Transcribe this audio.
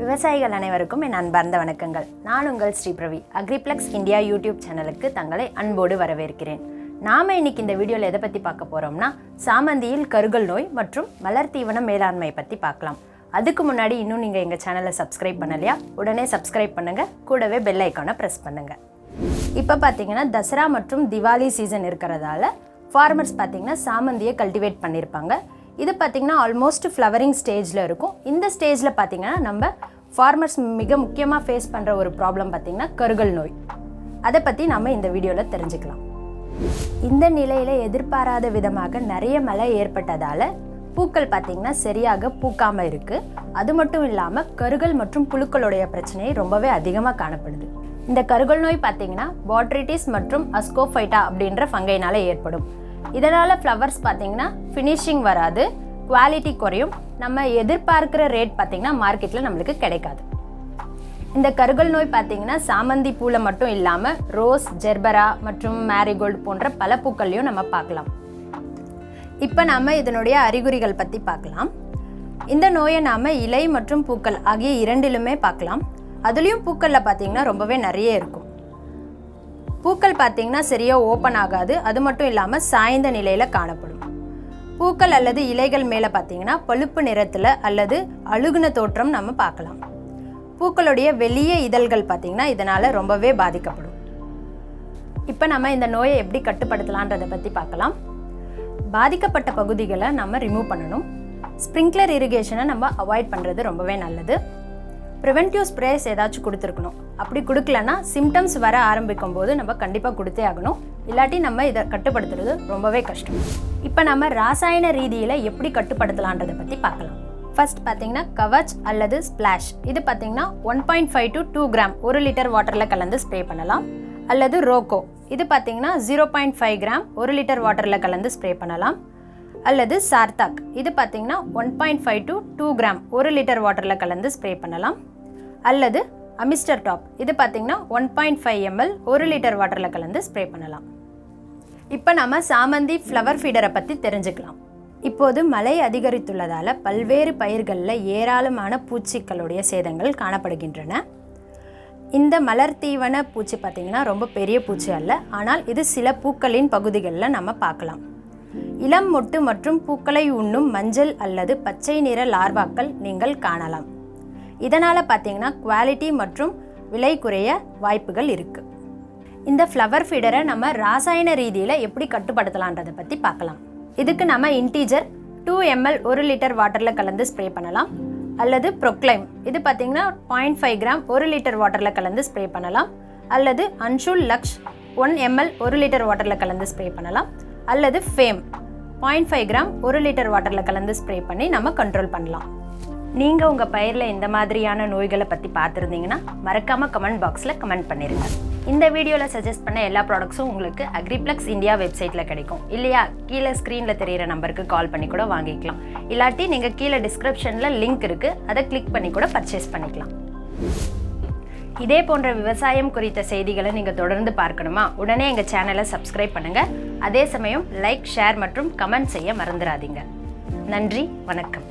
விவசாயிகள் அனைவருக்கும் என் அன்பார்ந்த வணக்கங்கள். நான் உங்கள் ஸ்ரீபிரவி. Agriplex இந்தியா யூடியூப் சேனலுக்கு தங்களை அன்போடு வரவேற்கிறேன். நாம இன்னைக்கு இந்த வீடியோவில் எதை பற்றி பார்க்க போகிறோம்னா, சாமந்தியில் கருகல் நோய் மற்றும் மலர் தீவன மேலாண்மை பற்றி பார்க்கலாம். அதுக்கு முன்னாடி இன்னும் நீங்கள் எங்கள் சேனலை சப்ஸ்கிரைப் பண்ணலையா? உடனே சப்ஸ்கிரைப் பண்ணுங்கள், கூடவே பெல் ஐக்கானை ப்ரெஸ் பண்ணுங்கள். இப்போ பார்த்தீங்கன்னா தசரா மற்றும் திவாலி சீசன் இருக்கிறதால ஃபார்மர்ஸ் பார்த்தீங்கன்னா சாமந்தியை கல்டிவேட் பண்ணியிருப்பாங்க. இது பார்த்திங்கன்னா ஆல்மோஸ்ட் ஃப்ளவரிங் ஸ்டேஜில் இருக்கும். இந்த ஸ்டேஜில் பார்த்திங்கன்னா நம்ம ஃபார்மர்ஸ் மிக முக்கியமாக ஃபேஸ் பண்ணுற ஒரு ப்ராப்ளம் பார்த்திங்கன்னா கருகல் நோய். அதை பற்றி நம்ம இந்த வீடியோவில் தெரிஞ்சுக்கலாம். இந்த நிலையில் எதிர்பாராத விதமாக நிறைய மழை ஏற்பட்டதால் பூக்கள் பார்த்திங்கன்னா சரியாக பூக்காமல் இருக்குது. அது மட்டும் இல்லாமல் கருகல் மற்றும் புழுக்களுடைய பிரச்சனை ரொம்பவே அதிகமாக காணப்படுது. இந்த கருகல் நோய் பார்த்திங்கன்னா பாட்ரிட்டிஸ் மற்றும் அஸ்கோஃபைட்டா அப்படின்ற ஃபங்கைனால் ஏற்படும். இதனால் ஃப்ளவர்ஸ் பார்த்திங்கன்னா ஃபினிஷிங் வராது, குவாலிட்டி குறையும், நம்ம எதிர்பார்க்குற ரேட் பார்த்திங்கன்னா மார்க்கெட்டில் நம்மளுக்கு கிடைக்காது. இந்த கருகல் நோய் பார்த்திங்கன்னா சாமந்தி பூவில் மட்டும் இல்லாமல் ரோஸ், ஜெர்பரா மற்றும் மேரிகோல்டு போன்ற பல பூக்கள்லையும் நம்ம பார்க்கலாம். இப்போ நாம் இதனுடைய அறிகுறிகள் பற்றி பார்க்கலாம். இந்த நோயை நாம் இலை மற்றும் பூக்கள் ஆகிய இரண்டிலுமே பார்க்கலாம். அதுலேயும் பூக்களில் பார்த்திங்கன்னா ரொம்பவே நிறைய இருக்கும். பூக்கள் பார்த்திங்கன்னா சரியாக ஓப்பன் ஆகாது, அது மட்டும் இல்லாமல் சாய்ந்த நிலையில் காணப்படும். பூக்கள் அல்லது இலைகள் மேலே பார்த்திங்கன்னா பழுப்பு நிறத்தில் அல்லது அழுகுன தோற்றம் நம்ம பார்க்கலாம். பூக்களுடைய வெளியே இதழ்கள் பார்த்திங்கன்னா இதனால் ரொம்பவே பாதிக்கப்படும். இப்போ நம்ம இந்த நோயை எப்படி கட்டுப்படுத்தலான்றதை பற்றி பார்க்கலாம். பாதிக்கப்பட்ட பகுதிகளை நம்ம ரிமூவ் பண்ணணும். ஸ்ப்ரிங்க்லர் இரிகேஷனை நம்ம அவாய்ட் பண்ணுறது ரொம்பவே நல்லது. ப்ரிவென்டிவ் ஸ்ப்ரேஸ் ஏதாச்சும் கொடுத்துருக்கணும். அப்படி கொடுக்கலன்னா சிம்டம்ஸ் வர ஆரம்பிக்கும் போது நம்ம கண்டிப்பாக கொடுத்தே ஆகணும். இல்லாட்டி நம்ம இதை கட்டுப்படுத்துறது ரொம்பவே கஷ்டம். இப்போ நம்ம ராசாயன ரீதியில் எப்படி கட்டுப்படுத்தலான்றதை பற்றி பார்க்கலாம். ஃபர்ஸ்ட் பார்த்தீங்கன்னா கவச் அல்லது ஸ்பிளாஷ். இது பார்த்தீங்கன்னா 1.5 to 2 கிராம் 1 லிட்டர் வாட்டரில் கலந்து ஸ்ப்ரே பண்ணலாம். அல்லது ரோக்கோ, இது பார்த்தீங்கன்னா 0.5 கிராம் 1 லிட்டர் வாட்டரில் கலந்து ஸ்ப்ரே பண்ணலாம். அல்லது சார்தாக், இது பார்த்தீங்கன்னா 1.5 to 2 கிராம் 1 லிட்டர் வாட்டரில் கலந்து ஸ்ப்ரே பண்ணலாம். அல்லது அமிஸ்டர் டாப், இது பார்த்தீங்கன்னா 1.5 ml 1 லிட்டர் வாட்டரில் கலந்து ஸ்ப்ரே பண்ணலாம். இப்போ நம்ம சாமந்தி ஃப்ளவர் ஃபீடரை பற்றி தெரிஞ்சுக்கலாம். இப்போது மழை அதிகரித்துள்ளதால் பல்வேறு பயிர்களில் ஏராளமான பூச்சிகளுடைய சேதங்கள் காணப்படுகின்றன. இந்த மலர் தீவன பூச்சி பார்த்திங்கன்னா ரொம்ப பெரிய பூச்சி அல்ல, ஆனால் இது சில பூக்களின் பகுதிகளில் நம்ம பார்க்கலாம். இளம் மொட்டு மற்றும் பூக்களை உண்ணும் மஞ்சள் அல்லது பச்சை நிற லார்வாக்கள் நீங்கள் காணலாம். இதனால் பார்த்தீங்கன்னா குவாலிட்டி மற்றும் விலை குறைய வாய்ப்புகள் இருக்குது. இந்த ஃப்ளவர் ஃபீடரை நம்ம ராசாயன ரீதியில் எப்படி கட்டுப்படுத்தலான்றதை பற்றி பார்க்கலாம். இதுக்கு நம்ம இன்டீஜர் 2 ml 1 லிட்டர் வாட்டரில் கலந்து ஸ்ப்ரே பண்ணலாம். அல்லது ப்ரொக்ளைம், இது பார்த்தீங்கன்னா 0.5 கிராம் 1 லிட்டர் வாட்டரில் கலந்து ஸ்ப்ரே பண்ணலாம். அல்லது அன்ஷுல் லக்ஷ் 1 ml 1 லிட்டர் வாட்டரில் கலந்து ஸ்ப்ரே பண்ணலாம். அல்லது ஃபேம் 0.5 கிராம் 1 லிட்டர் வாட்டரில் கலந்து ஸ்ப்ரே பண்ணி நம்ம கண்ட்ரோல் பண்ணலாம். நீங்கள் உங்கள் பயிரில் இந்த மாதிரியான நோய்களை பற்றி பார்த்துருந்தீங்கன்னா மறக்காமல் கமெண்ட் பாக்ஸில் கமெண்ட் பண்ணிடுங்க. இந்த வீடியோவில் சஜஸ்ட் பண்ண எல்லா ப்ராடக்ட்ஸும் உங்களுக்கு Agriplex இந்தியா வெப்சைட்டில் கிடைக்கும். இல்லையா, கீழே ஸ்க்ரீனில் தெரிகிற நம்பருக்கு கால் பண்ணி கூட வாங்கிக்கலாம். இல்லாட்டி நீங்கள் கீழே டிஸ்கிரிப்ஷனில் லிங்க் இருக்குது, அதை கிளிக் பண்ணி கூட பர்ச்சேஸ் பண்ணிக்கலாம். இதே போன்ற விவசாயம் குறித்த செய்திகளை நீங்கள் தொடர்ந்து பார்க்கணுமா? உடனே எங்கள் சேனலை சப்ஸ்கிரைப் பண்ணுங்கள். அதே சமயம் லைக், ஷேர் மற்றும் கமெண்ட் செய்ய மறந்துடாதீங்க. நன்றி, வணக்கம்.